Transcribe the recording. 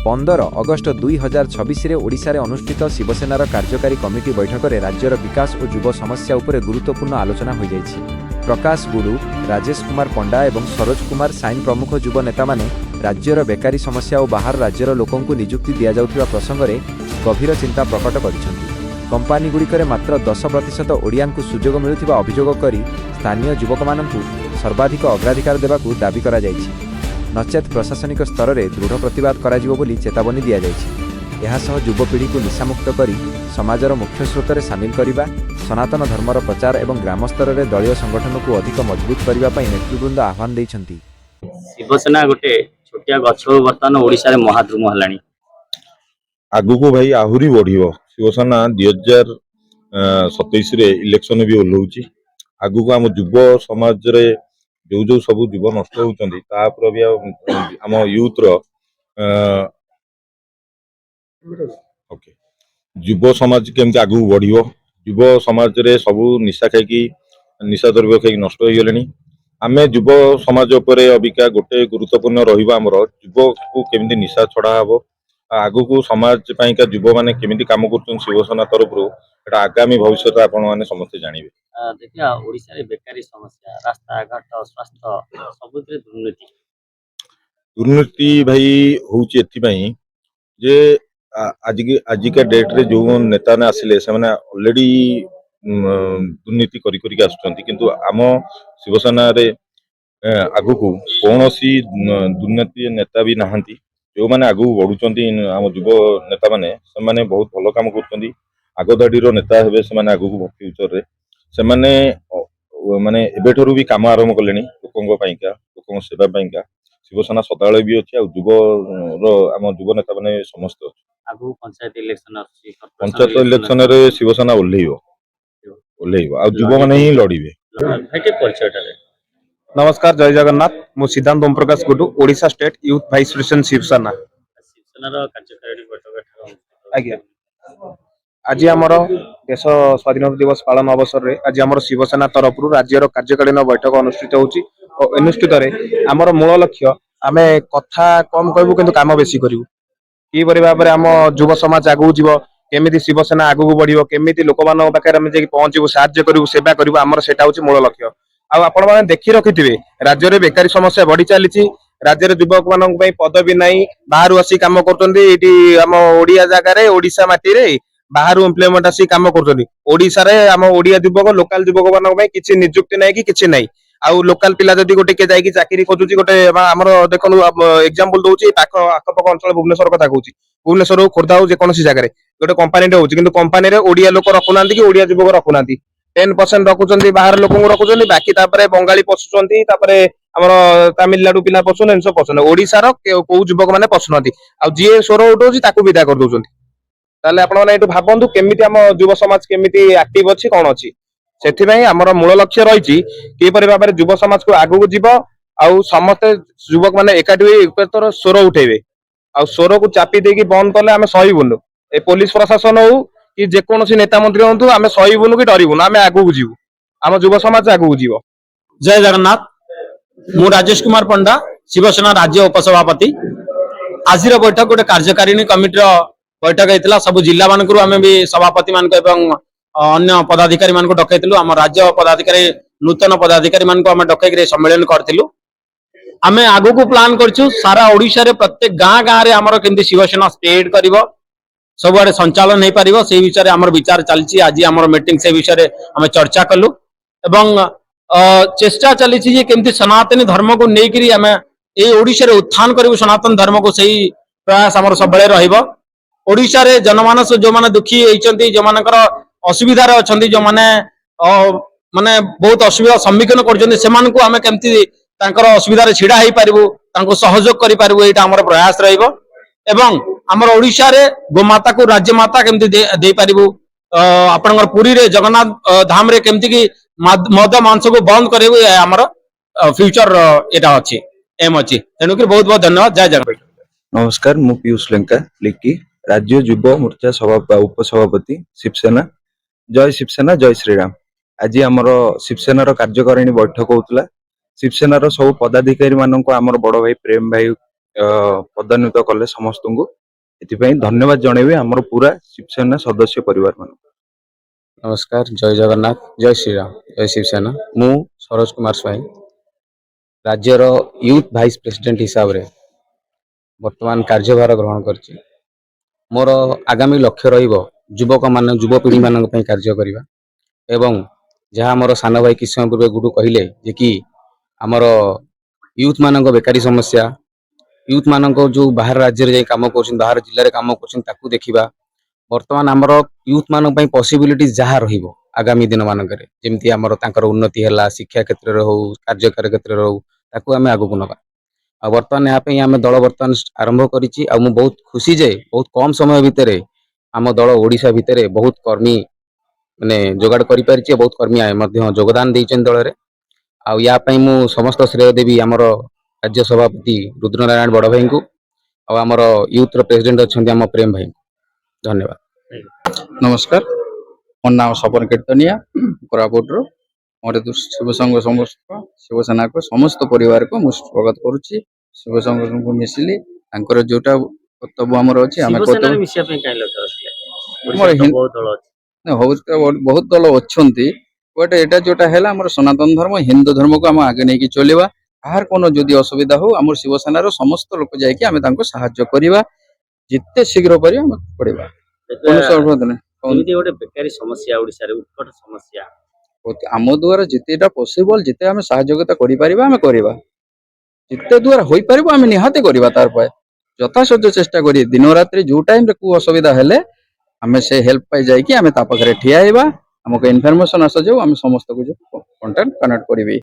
15 August 2026 Odisha रे अनुष्ठित शिवसेनार कार्यकारी committee बैठक में राज्यर विकास और युव समस्या उपरे गुरुत्वपूर्ण आलोचना हो जाइछि। प्रकाश गुरु, राजेश कुमार पंडा और सरोज कुमार साइन प्रमुख युव नेता माने राज्यर बेकारी समस्या और बाहर राज्यर लोकंकु नियुक्ति दिया जाउथिबा प्रसंग में गभीर चिंता प्रकट करिसेंति। कंपानीगुड़िकर मात्र 10% ओडियांकु सुजोग मिलुथिबा अभियोग करी स्थानीय युवक मानंकु सर्वाधिक अग्राधिकार देबाकू दाबी करा जाइछि। नचेत प्रशासनिक स्तर में दृढ़ प्रतिवाद कराजिबो बोली चेतावनी दिया जाइछि। एहासह युवपीढ़ी को निशामुक्त करी समाजर मुख्य स्रोत में सामिल करने, सनातन धर्मर प्रचार और ग्राम स्तर में दलीय संगठन को अधिक मजबूत करने नेतृवृंद आह्वान देइछन्ति। शिवसेना गोटे छोटिया गछ बर्तमान ओडिशा रे महाद्रुम हलानी आगुको भाई आहुरी बढ़िबो। शिवसेना 2027 रे इलेक्शन भी ओल्लौची। आगुको आम युव समाज रे जो जो सब युव नष्ट होउचंदी तापर भी आम यूथ रो ओके युव समाज केमती आगु बढ़िबो। युव समाज रे सब निशा खाई निशा द्रव्य खाई नष्ट हो गलेनी। आमे युव समाज उपरे अबिका गोटे गुरुत्वपूर्ण रहिबा हमर युव को केमती निशा छड़ा हबो, आगु को समाज पाइका युव माने केमती काम करछन शिवसेना तरफ रो एटा आगामी भविष्य आपण माने समस्त जानिबे। देखिया ओडिशा रे बेकारी समस्या, रास्ता घाट, स्वास्थ्य सबुतरे दुर्नीति भाई होउची एथि पई जे आजिका डेट रे जो नेता ने आसिले से माने ऑलरेडी दुर्नीति करी करी आसुचंती, किंतु आम शिवसेना रे आगु को कोनोसी दुर्नीति नेता भी नाहंती। जो माने आगु बढ़ुचंती आम युव नेता माने से माने बहुत भलो काम करचंती। आगदाडीर नेता हेबे से माने आगु को फ्यूचर रे से माने माने एबेठरू भी काम आरंभ कलेनी लोकंग पाइका, लोकंग सेवा पाइका। शिवसेना सदाळे भी अछि आ युव रो आम युव नेता माने समस्त अछि। आगु पंचायत इलेक्शन अछि, पंचायत इलेक्शन रे शिवसेना ओल्लेइबो आ युव माने ही लड़िबे। भेटे परिचयटा रे नमस्कार, जय जगन्नाथ। मु Siddhant Om Prakash Gudu, Odisha state youth vice president Shiv Sena. शिवसेनार कार्यकारी बैठक आज्ञा आज आमर देश स्वाधीनता दिवस पालन अवसर रे आज आमर शिवसेना तरफ राज्यर कार्यकालीन बैठक अनुष्ठित होउची। अनुष्ठित रे आमर मूल लक्ष्य आमे कथा कम कहबू किंतु काम बेसी करिवु। कि परि भाबरे आम युव समाज आगु जीव, केमिति शिवसेना आगु बढ़िबो, केमिति लोकमान पाखे आमे जे पहुंचीबू, साहाय्य करिवु, सेवा करिवु, आमर सेटा होउची मूल लक्ष्य। आपण माने देखि रखिथिबे राज्य रे बेकारी समस्या बढ़ी चलीची। राज्य रे युवक मानक पई पदवी नाही, बाहर आसी काम करतोंदी। एटी आम ओडिया जागा रे, ओडिशा माटी रे बाहर एम्प्लॉयमेंट आसी काम करतोंदी। ओडिशा रे आम ओडिया युवक, लोकल युवक मानक पई किछि नियुक्ति नाही कि किछि नाही। आउ लोकल पिला जदि गोटे के जाई कि चाकरी खोजुची, गोटे हमर देखनु एग्जांपल दउची पाख आखपाख अंचल भुवनेश्वर कथा कहूची, भुवनेश्वर खोर्धा हो जे कोनोसी जागा रे गोटे कंपनी टे होची, किंतु कंपनी रे ओडिया लोक रखुनांती कि ओडिया युवक रखुनांती। 10% रखुचंदी बाहर लोकंग रखुचंदी, बाकी तापरे बंगाली पसुचंदी, तापरे हमर तमिलनाडु पिला पसुन, एनसो पसुन। ओडिसा रो को युवक माने पसुनंती, आ जे स्वर उठौची ताकू विदा कर दउचंती। ताले आपण माने एटु भाबंतु केमिति हम युव समाज केमिति एक्टिव अछि कोन अछि। सेथि पई हमर मूल लक्ष्य रहिछि कि परि भाबरे युव समाज को आगु जीव, आउ समस्त युवक माने एकाठी होई एकतर स्वर उठेबे। आउ स्वर को चापी देकी बंद करले आमे सहीबुनु। ए पुलिस प्रशासन हो कि जे कोनोसी नेता मंत्री होंतु, आमे सहीबुनु कि डरिबुनु, आमे आगु जीवु, आम युव समाज आगु जीव। जय जगन्नाथ। मु राजेश कुमार पंडा, शिवसेना राज्य उपसभापति। आज बैठक गोटे कार्यकारिणी कमिटी बैठक होता। सब जिला मानक आम भी सभापति मान अन्य पदाधिकारी मान डकईलु। आम राज्य पदाधिकारी नूतन पदाधिकारी मान डकईक सम्मेलन करूँ। आम आगु को प्लान करूँ सारा ओडिशा रे प्रत्येक गाँ गाँव में आमर केमती शिवसेना स्प्रेड कर सबुआडे संचालन हो पार, से विषय आमर विचार चलती। आज आमर मीटिंग से विषय आम चर्चा कलु एवं चेष्टा चली केमती सनातनी धर्म को लेकर आम ये ओडिशा रे उत्थान करूँ। सनातन धर्म को सही प्रयास आमर सब रहिबो। ओडिशा रे जनमानस जो माने दुखी होइचंती, जो मानकर असुविधा रे अछंती, जो माने माने बहुत असुविधा सम्मुखीन करछंती, सेमानकु आमे केमती तांकर असुविधा रे छिडा हेई पारिबु, तांको सहयोग करि पारिबु, एटा हमर प्रयास रहिबो। एवं हमर ओडिशा रे गोमाता को राज्य माता केमती दे पारिबु, आपनकर पुरी रे जगन्नाथ धाम रे केमती की मद मांस को बंद करिबु, हमर फ्यूचर एटा अछि, एम अछि। तेनु कि बहुत बहुत धन्यवाद। जय जगन्नाथ। नमस्कार, मु पीयूष लेंका लिखी, राज्य युव मोर्चा उपसभापति शिवसेना। जय शिवसेना, जय श्रीराम। आज आमर शिवसेनार कार्यकारिणी बैठक होता। शिवसेनार सब पदाधिकारी मानक आमर बड़ भाई प्रेम भाई ପଦାନ୍ୱିତ କଲେ ସମସ୍ତଙ୍କୁ। ଏଥିପାଇଁ ଧନ୍ୟବାଦ ଜଣେଇବି ଆମର ପୁରା ଶିବସେନା ସଦସ୍ୟ ପରିବାର ମାନଙ୍କୁ। ନମସ୍କାର, ଜୟ ଜଗନ୍ନାଥ, ଜୟ ଶ୍ରୀରାମ, ଜୟ ଶିବସେନା। ମୁଁ ସରୋଜ କୁମାର ସ୍ୱାଇଁ ରାଜ୍ୟର ୟୁଥ୍ ଭାଇସ୍ ପ୍ରେସିଡେଣ୍ଟ ହିସାବରେ ବର୍ତ୍ତମାନ କାର୍ଯ୍ୟଭାର ଗ୍ରହଣ କରିଛି। ମୋର ଆଗାମୀ ଲକ୍ଷ୍ୟ ରହିବ ଯୁବପିଢ଼ିମାନଙ୍କ ପାଇଁ କାର୍ଯ୍ୟ କରିବା ଏବଂ ଯାହା ଆମର ସାନ ଭାଇ କିଛି ସମୟ ପୂର୍ବେ ଗୁଡୁ କହିଲେ ଯେ କି ଆମର ୟୁଥ୍ ମାନଙ୍କ ବେକାରୀ ସମସ୍ୟା, ୟୁଥ୍ ମାନଙ୍କ ଯୋଉ ବାହାର ରାଜ୍ୟରେ ଯାଇ କାମ କରୁଛନ୍ତି, ବାହାର ଜିଲ୍ଲାରେ କାମ କରୁଛନ୍ତି, ତାକୁ ଦେଖିବା। ବର୍ତ୍ତମାନ ଆମର ୟୁଥ୍ ମାନଙ୍କ ପାଇଁ ପସିବିଲିଟି ଯାହା ରହିବ ଆଗାମୀ ଦିନ ମାନଙ୍କରେ, ଯେମିତି ଆମର ତାଙ୍କର ଉନ୍ନତି ହେଲା, ଶିକ୍ଷା କ୍ଷେତ୍ରରେ ହଉ, କାର୍ଯ୍ୟକାରୀ କ୍ଷେତ୍ରରେ ହଉ, ତାକୁ ଆମେ ଆଗକୁ ନବା। ଆଉ ବର୍ତ୍ତମାନ ଏହା ପାଇଁ ଆମେ ଦଳ ବର୍ତ୍ତମାନ ଆରମ୍ଭ କରିଛି। ଆଉ ମୁଁ ବହୁତ ଖୁସି ଯେ ବହୁତ କମ ସମୟ ଭିତରେ ଆମ ଦଳ ଓଡ଼ିଶା ଭିତରେ ବହୁତ କର୍ମୀ ମାନେ ଯୋଗାଡ଼ କରିପାରିଛି, ବହୁତ କର୍ମୀ ମଧ୍ୟ ଯୋଗଦାନ ଦେଇଛନ୍ତି ଦଳରେ। ଆଉ ୟା ପାଇଁ ମୁଁ ସମସ୍ତ ଶ୍ରେୟ ଦେବି ଆମର ରାଜ୍ୟ ସଭାପତି ରୁଦ୍ରନାରାୟଣ ବଡ଼ ଭାଇଙ୍କୁ ଆଉ ଆମର ୟୁଥ୍ର ପ୍ରେସିଡେଣ୍ଟ ଅଛନ୍ତି ଆମ ପ୍ରେମ ଭାଇଙ୍କୁ। ଧନ୍ୟବାଦ। ନମସ୍କାର, ମୋ ନାମ ସପନ କୀର୍ତ୍ତନିଆ, କୋରାପୁଟରୁ। ମୋର ଶିବ ସଂଘ ସମସ୍ତ ଶିବସେନାକୁ ସମସ୍ତ ପରିବାରକୁ ମୁଁ ସ୍ୱାଗତ କରୁଛି। ଶିବ ସଂଘକୁ ମିଶିଲି ତାଙ୍କର ଯୋଉଟା କର୍ତ୍ତବ୍ୟ ଆମର ଅଛି ଆମେ ଶିବସେନାରେ ମିଶିବା ପାଇଁ କାହିଁ ଲକ୍ଷ୍ୟ ରଖିଲେ? ମୋର ଓଡ଼ିଶାରେ ତ ବହୁତ ଦଳ ଅଛି। ବହୁତ ଦଳ ଅଛନ୍ତି, ବଟ୍ ଏଇଟା ଯୋଉଟା ହେଲା ଆମର ସନାତନ ଧର୍ମ ହିନ୍ଦୁ ଧର୍ମକୁ ଆମେ ଆଗେ ନେଇକି ଚଳିବା। କାହାର কোনো ଯଦି ଅସୁବିଧା ହଉ ଆମର ଶିବସେନାର ସମସ୍ତ ଲୋକ ଯାଇକି ଆମେ ତାଙ୍କୁ ସାହାଯ୍ୟ କରିବା, ଯେତେ ଶୀଘ୍ର କରିବା ଆମେ କରିବା। ଏମିତି ଗୋଟେ ବେକାରୀ ସମସ୍ୟା ଓଡ଼ିଶାରେ ଉତ୍କଟ ସମସ୍ୟା, ଆମ ଦ୍ୱାରା ଯେତେଟା ପସିବଲ ଯେତେ ଆମେ ସହଯୋଗିତା କରିପାରିବା ଆମେ କରିବା, ଯେତେ ଦ୍ୱାରା ହୋଇପାରିବ ଆମେ ନିହାତି କରିବା। ତାର ପାଇଁ ଯଥାସାଧ୍ୟ ଚେଷ୍ଟା କରି ଦିନ ରାତ୍ରି ଯୋଉ ଟାଇମରେ କୋଉ ଅସୁବିଧା ହେଲେ ଆମେ ସେ ହେଲ୍ପ ପାଇ ଯାଇକି ଆମେ ତା ପାଖରେ ଠିଆ ହେବା। ଆମକୁ ଇନଫରମେସନ ଆସାଯାଉ ଆମେ ସମସ୍ତଙ୍କୁ କଣ୍ଟାକ୍ଟ କନେକ୍ଟ କରିବି।